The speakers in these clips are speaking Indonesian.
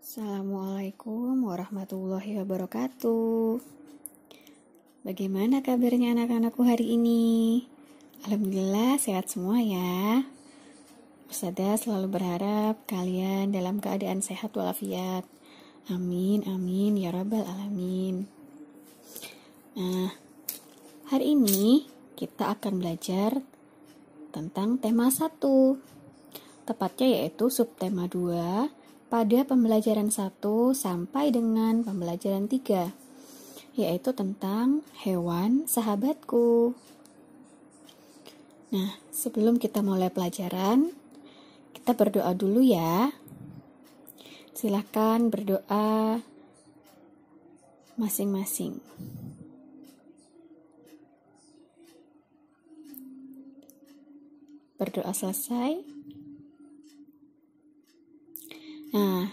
Assalamualaikum warahmatullahi wabarakatuh. Bagaimana kabarnya anak-anakku hari ini? Alhamdulillah sehat semua ya. Ustazah selalu berharap kalian dalam keadaan sehat walafiat. Amin, amin, ya rabbal alamin. Nah, hari ini kita akan belajar tentang tema 1. Tepatnya yaitu subtema 2 pada pembelajaran 1 sampai dengan pembelajaran 3, yaitu tentang hewan sahabatku. Nah, sebelum kita mulai pelajaran, kita berdoa dulu ya. Silakan berdoa masing-masing. Berdoa selesai. Nah,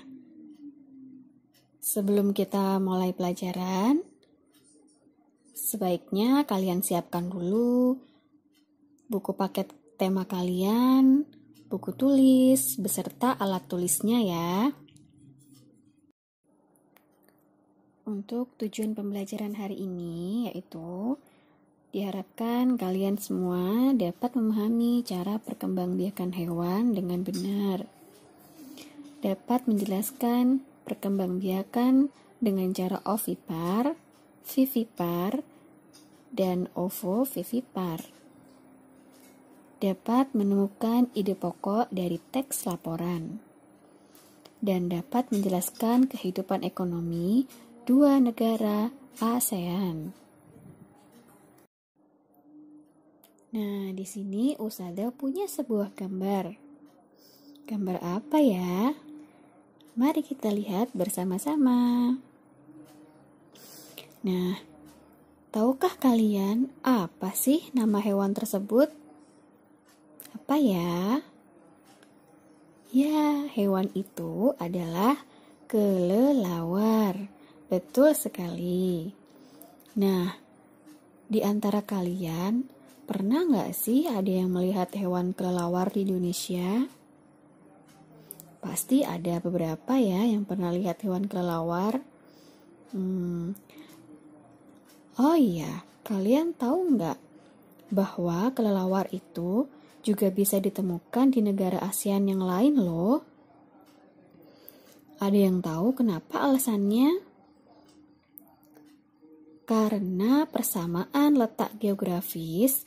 sebelum kita mulai pelajaran, sebaiknya kalian siapkan dulu buku paket tema kalian, buku tulis, beserta alat tulisnya ya. Untuk tujuan pembelajaran hari ini yaitu diharapkan kalian semua dapat memahami cara perkembangbiakan hewan dengan benar. Dapat menjelaskan perkembangbiakan dengan cara ovipar, vivipar, dan ovovivipar. Dapat menemukan ide pokok dari teks laporan. Dan dapat menjelaskan kehidupan ekonomi dua negara ASEAN. Nah, di sini Ustazah punya sebuah gambar. Gambar apa ya? Mari kita lihat bersama-sama. Nah, tahukah kalian apa sih nama hewan tersebut? Apa ya? Ya, hewan itu adalah kelelawar. Betul sekali. Nah, di antara kalian, pernah nggak sih ada yang melihat hewan kelelawar di Indonesia? Pasti ada beberapa ya yang pernah lihat hewan kelelawar. Oh iya, kalian tahu nggak bahwa kelelawar itu juga bisa ditemukan di negara ASEAN yang lain loh? Ada yang tahu kenapa alasannya? Karena persamaan letak geografis,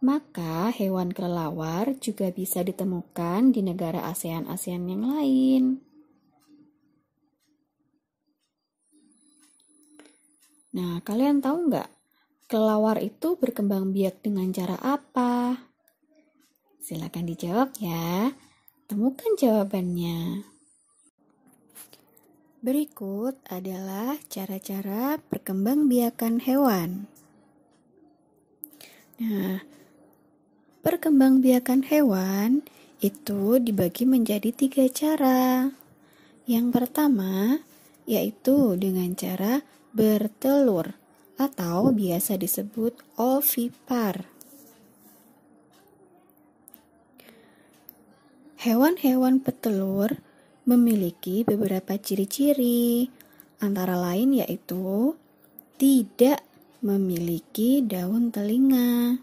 maka hewan kelelawar juga bisa ditemukan di negara ASEAN yang lain. Nah, kalian tahu nggak? Kelelawar itu berkembang biak dengan cara apa? Silakan dijawab ya. Temukan jawabannya. Berikut adalah cara-cara perkembangbiakan hewan. Nah, perkembangbiakan hewan itu dibagi menjadi 3 cara. Yang pertama yaitu dengan cara bertelur atau biasa disebut ovipar. Hewan-hewan petelur memiliki beberapa ciri-ciri, antara lain yaitu tidak memiliki daun telinga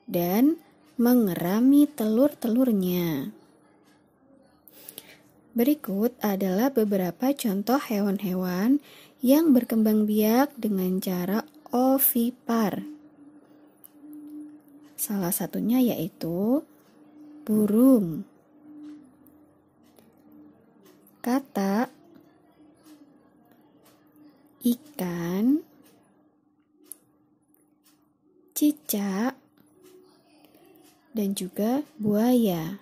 dan mengerami telur-telurnya. Berikut adalah beberapa contoh hewan-hewan yang berkembang biak dengan cara ovipar. Salah satunya yaitu burung, katak, ikan, cicak, dan juga buaya.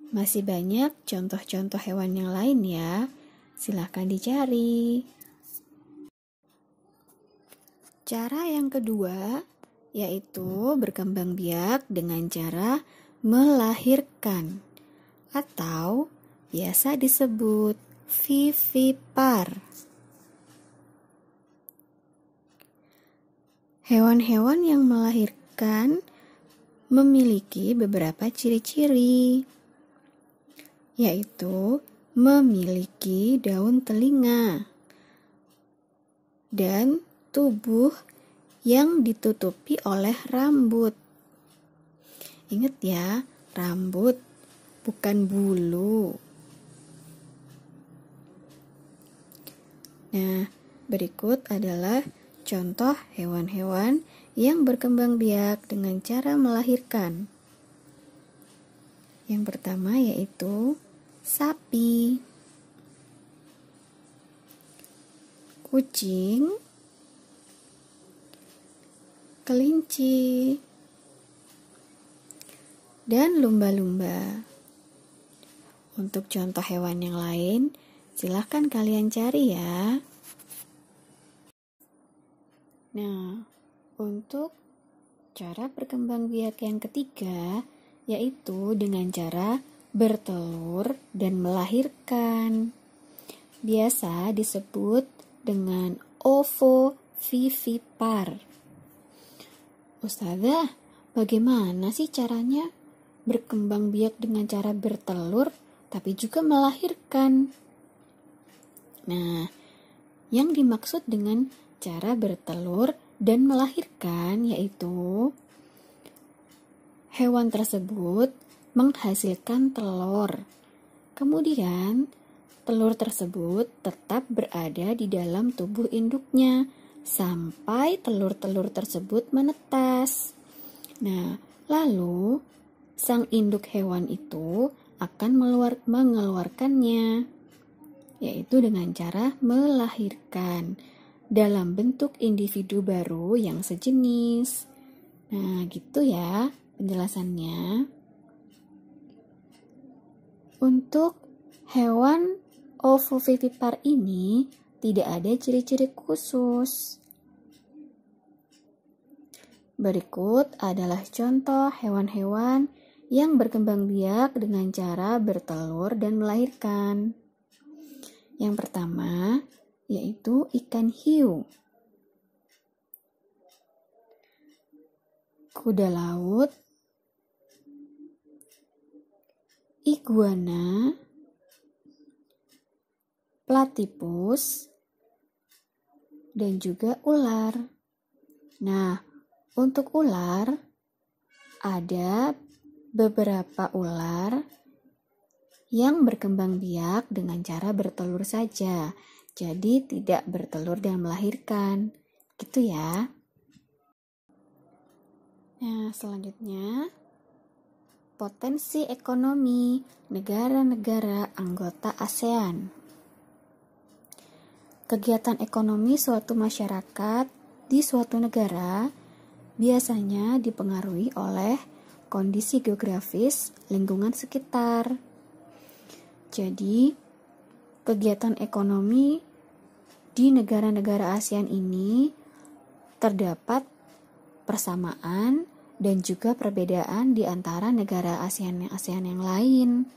Masih banyak contoh-contoh hewan yang lain ya. Silahkan dicari. Cara yang kedua yaitu berkembang biak dengan cara melahirkan atau biasa disebut vivipar. Hewan-hewan yang melahirkan memiliki beberapa ciri-ciri, yaitu memiliki daun telinga dan tubuh yang ditutupi oleh rambut. Ingat ya, rambut bukan bulu. Nah, berikut adalah contoh hewan-hewan yang berkembang biak dengan cara melahirkan. Yang pertama yaitu sapi, kucing, kelinci, dan lumba-lumba. Untuk contoh hewan yang lain, silahkan kalian cari ya. Nah, untuk cara berkembang biak yang ketiga, yaitu dengan cara bertelur dan melahirkan. Biasa disebut dengan ovovivipar. Ustazah, bagaimana sih caranya berkembang biak dengan cara bertelur tapi juga melahirkan? Nah, yang dimaksud dengan cara bertelur dan melahirkan yaitu hewan tersebut menghasilkan telur. Kemudian, telur tersebut tetap berada di dalam tubuh induknya sampai telur-telur tersebut menetas. Nah, lalu sang induk hewan itu akan mengeluarkannya, yaitu dengan cara melahirkan dalam bentuk individu baru yang sejenis. Nah, gitu ya penjelasannya. Untuk hewan ovovivipar ini tidak ada ciri-ciri khusus. Berikut adalah contoh hewan-hewan yang berkembang biak dengan cara bertelur dan melahirkan. Yang pertama yaitu ikan hiu, kuda laut, iguana, platypus, dan juga ular. Nah, untuk ular, ada beberapa ular yang berkembang biak dengan cara bertelur saja. Jadi tidak bertelur dan melahirkan. Gitu ya. Nah, selanjutnya potensi ekonomi negara-negara anggota ASEAN. Kegiatan ekonomi suatu masyarakat di suatu negara biasanya dipengaruhi oleh kondisi geografis lingkungan sekitar. Jadi, kegiatan ekonomi di negara-negara ASEAN ini terdapat persamaan dan juga perbedaan di antara negara ASEAN yang lain.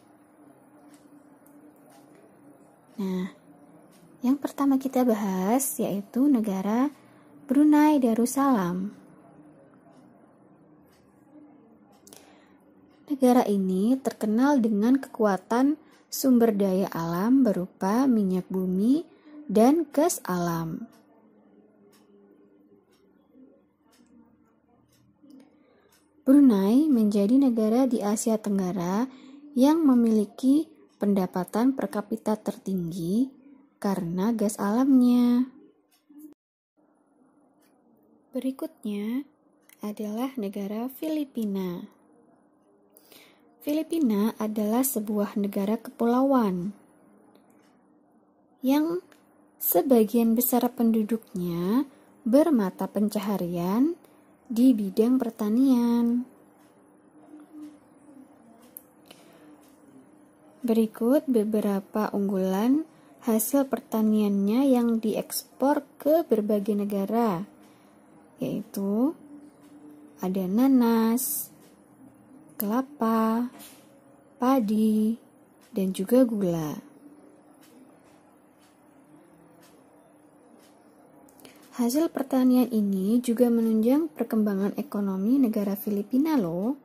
Nah, yang pertama kita bahas yaitu negara Brunei Darussalam. Negara ini terkenal dengan kekuatan sumber daya alam berupa minyak bumi dan gas alam. Brunei menjadi negara di Asia Tenggara yang memiliki pendapatan per kapita tertinggi karena gas alamnya. Berikutnya adalah negara Filipina. Filipina adalah sebuah negara kepulauan yang sebagian besar penduduknya bermata pencaharian di bidang pertanian. Berikut beberapa unggulan hasil pertaniannya yang diekspor ke berbagai negara, yaitu ada nanas, kelapa, padi, dan juga gula. Hasil pertanian ini juga menunjang perkembangan ekonomi negara Filipina loh.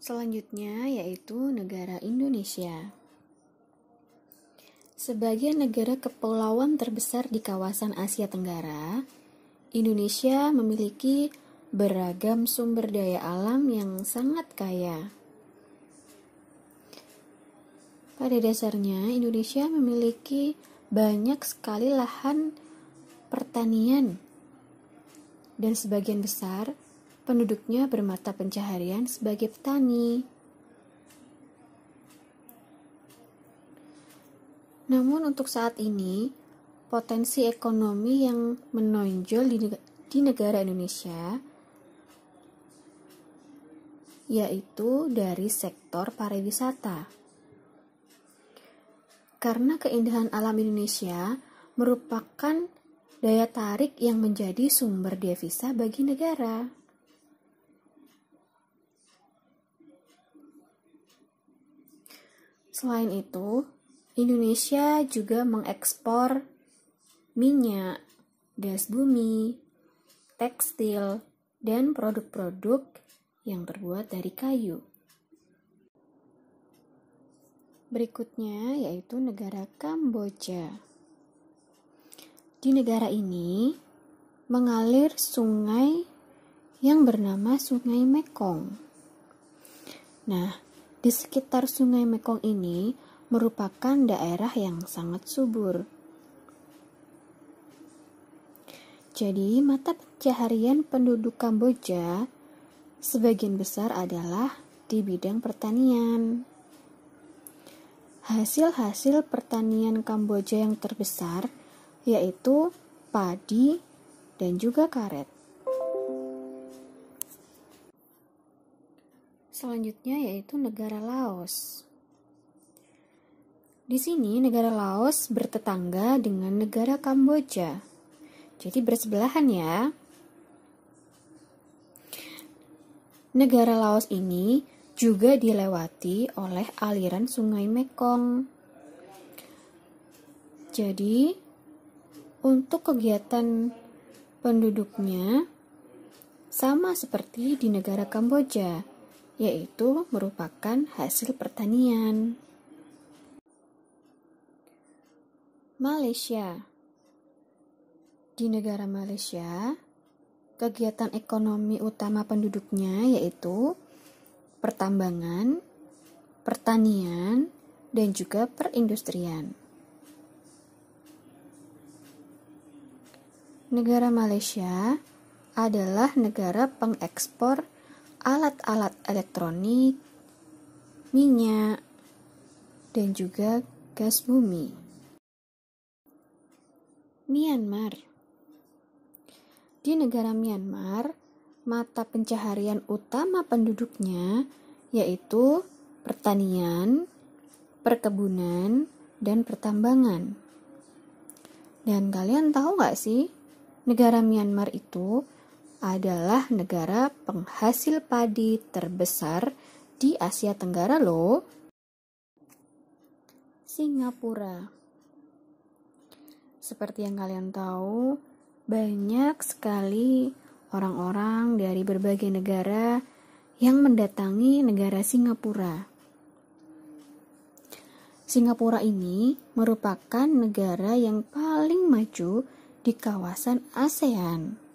Selanjutnya yaitu negara Indonesia. Sebagai negara kepulauan terbesar di kawasan Asia Tenggara, Indonesia memiliki beragam sumber daya alam yang sangat kaya. Pada dasarnya, Indonesia memiliki banyak sekali lahan pertanian, dan sebagian besar penduduknya bermata pencaharian sebagai petani. Namun untuk saat ini, potensi ekonomi yang menonjol di negara Indonesia yaitu dari sektor pariwisata. Karena keindahan alam Indonesia merupakan daya tarik yang menjadi sumber devisa bagi negara. Selain itu, Indonesia juga mengekspor minyak, gas bumi, tekstil, dan produk-produk yang terbuat dari kayu. Berikutnya yaitu negara Kamboja. Di negara ini mengalir sungai yang bernama Sungai Mekong. Nah, di sekitar Sungai Mekong ini merupakan daerah yang sangat subur. Jadi, mata pencaharian penduduk Kamboja sebagian besar adalah di bidang pertanian. Hasil-hasil pertanian Kamboja yang terbesar yaitu padi dan juga karet. Selanjutnya yaitu negara Laos. Di sini negara Laos bertetangga dengan negara Kamboja. Jadi bersebelahan ya. Negara Laos ini juga dilewati oleh aliran Sungai Mekong. Jadi untuk kegiatan penduduknya sama seperti di negara Kamboja, yaitu merupakan hasil pertanian. Malaysia. Di negara Malaysia, kegiatan ekonomi utama penduduknya yaitu pertambangan, pertanian, dan juga perindustrian. Negara Malaysia adalah negara pengekspor alat-alat elektronik, minyak, dan juga gas bumi. Myanmar. Di negara Myanmar, mata pencaharian utama penduduknya yaitu pertanian, perkebunan, dan pertambangan. Dan kalian tahu nggak sih, negara Myanmar itu adalah negara penghasil padi terbesar di Asia Tenggara loh. Singapura. Seperti yang kalian tahu, banyak sekali orang-orang dari berbagai negara yang mendatangi negara Singapura. Singapura ini merupakan negara yang paling maju di kawasan ASEAN.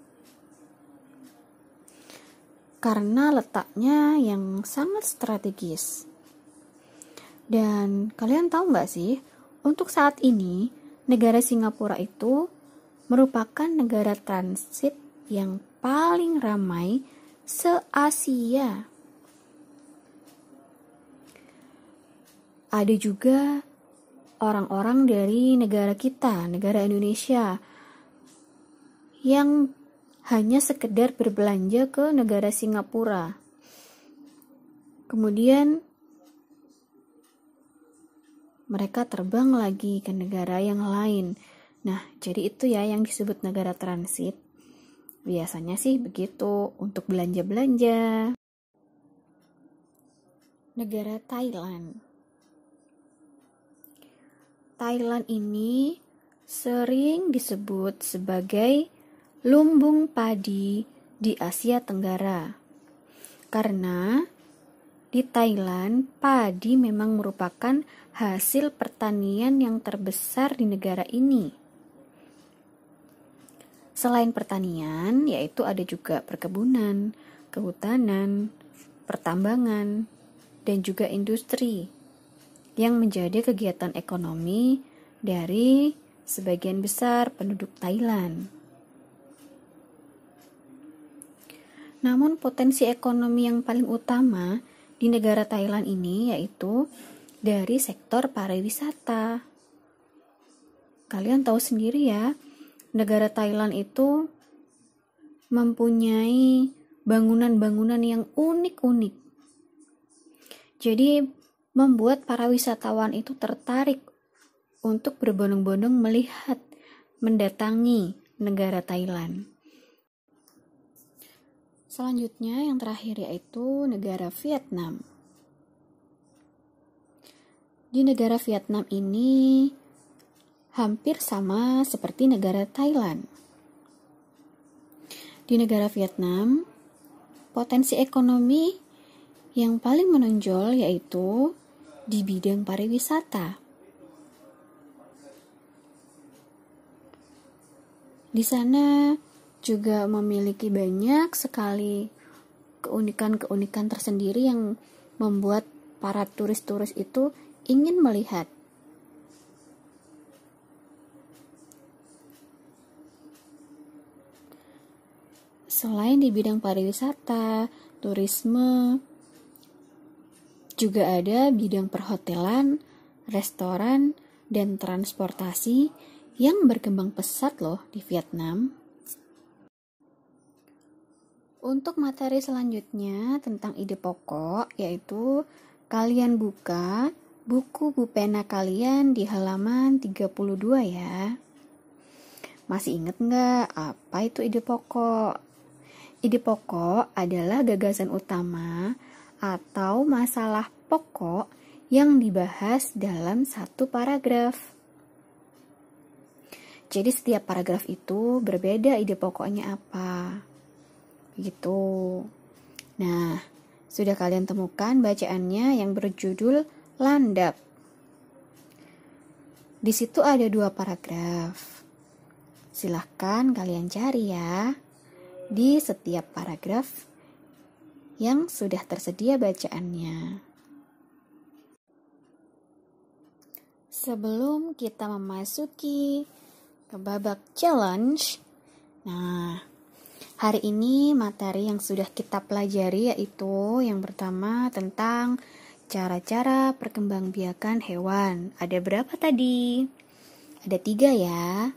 Karena letaknya yang sangat strategis. Dan kalian tahu nggak sih, untuk saat ini negara Singapura itu merupakan negara transit yang paling ramai se-Asia. Ada juga orang-orang dari negara kita, negara Indonesia, yang hanya sekedar berbelanja ke negara Singapura. Kemudian mereka terbang lagi ke negara yang lain. Nah, jadi itu ya yang disebut negara transit. Biasanya sih begitu untuk belanja-belanja. Negara Thailand. Thailand ini sering disebut sebagai lumbung padi di Asia Tenggara. Karena di Thailand, padi memang merupakan hasil pertanian yang terbesar di negara ini. Selain pertanian, yaitu ada juga perkebunan, kehutanan, pertambangan, dan juga industri yang menjadi kegiatan ekonomi dari sebagian besar penduduk Thailand. Namun potensi ekonomi yang paling utama di negara Thailand ini yaitu dari sektor pariwisata. Kalian tahu sendiri ya, negara Thailand itu mempunyai bangunan-bangunan yang unik-unik. Jadi membuat para wisatawan itu tertarik untuk berbondong-bondong melihat, mendatangi negara Thailand. Selanjutnya yang terakhir yaitu negara Vietnam. Di negara Vietnam ini hampir sama seperti negara Thailand. Di negara Vietnam, potensi ekonomi yang paling menonjol yaitu di bidang pariwisata. Di sana juga memiliki banyak sekali keunikan-keunikan tersendiri yang membuat para turis-turis itu ingin melihat. Selain di bidang pariwisata, turisme, juga ada bidang perhotelan, restoran, dan transportasi yang berkembang pesat loh di Vietnam. Untuk materi selanjutnya tentang ide pokok, yaitu kalian buka buku pena kalian di halaman 32 ya. Masih ingat nggak apa itu ide pokok? Ide pokok adalah gagasan utama atau masalah pokok yang dibahas dalam satu paragraf. Jadi setiap paragraf itu berbeda ide pokoknya apa. Gitu. Nah, sudah kalian temukan bacaannya yang berjudul Landap. Di situ ada 2 paragraf. Silahkan kalian cari ya di setiap paragraf yang sudah tersedia bacaannya. Sebelum kita memasuki ke babak challenge, nah, hari ini materi yang sudah kita pelajari yaitu yang pertama tentang cara-cara perkembangbiakan hewan. Ada berapa tadi? Ada 3 ya.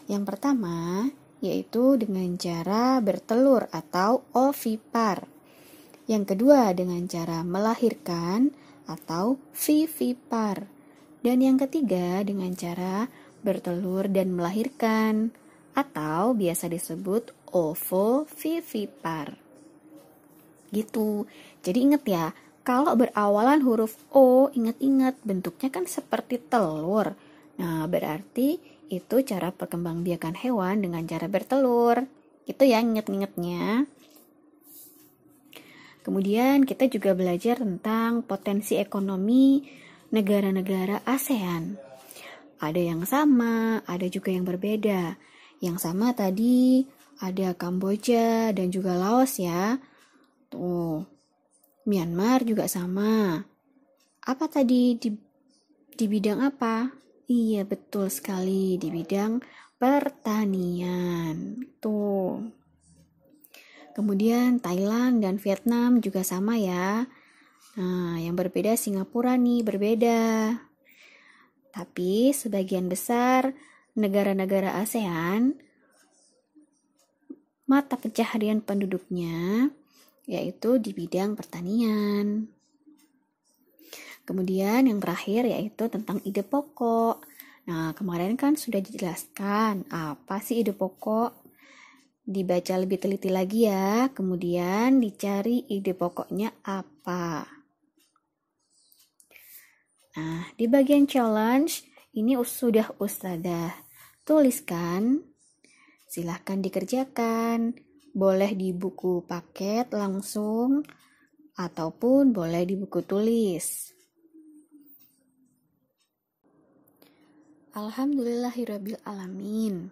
Yang pertama yaitu dengan cara bertelur atau ovipar. Yang kedua dengan cara melahirkan atau vivipar. Dan yang ketiga dengan cara bertelur dan melahirkan atau biasa disebut ovovivipar. Gitu. Jadi ingat ya, kalau berawalan huruf O, ingat-ingat bentuknya kan seperti telur. Nah, berarti itu cara perkembangbiakan hewan dengan cara bertelur. Itu ya ingat-ingatnya. Kemudian kita juga belajar tentang potensi ekonomi negara-negara ASEAN. Ada yang sama, ada juga yang berbeda. Yang sama tadi ada Kamboja dan juga Laos ya. Tuh, Myanmar juga sama. Apa tadi di bidang apa? Iya, betul sekali di bidang pertanian. Tuh. Kemudian Thailand dan Vietnam juga sama ya. Nah, yang berbeda Singapura nih berbeda. Tapi sebagian besar negara-negara ASEAN mata pencaharian penduduknya yaitu di bidang pertanian. Kemudian yang terakhir yaitu tentang ide pokok. Nah, kemarin kan sudah dijelaskan apa sih ide pokok. Dibaca lebih teliti lagi ya, kemudian dicari ide pokoknya apa. Nah, di bagian challenge ini sudah Ustadzah tuliskan. Silahkan dikerjakan. Boleh di buku paket langsung ataupun boleh di buku tulis. Alhamdulillahirabbil alamin.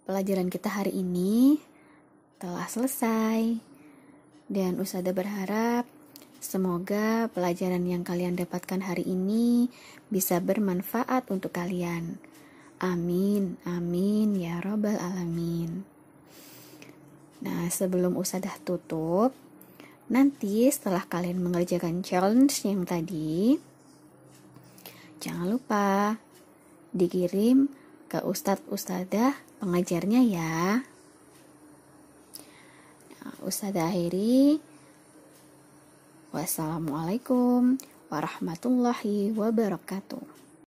Pelajaran kita hari ini telah selesai. Dan Ustazah berharap semoga pelajaran yang kalian dapatkan hari ini bisa bermanfaat untuk kalian. Amin, amin ya robbal alamin. Nah, sebelum Ustazah tutup, nanti setelah kalian mengerjakan challenge yang tadi, jangan lupa dikirim ke Ustazah pengajarnya ya. Nah, Ustazah akhiri. Wassalamualaikum warahmatullahi wabarakatuh.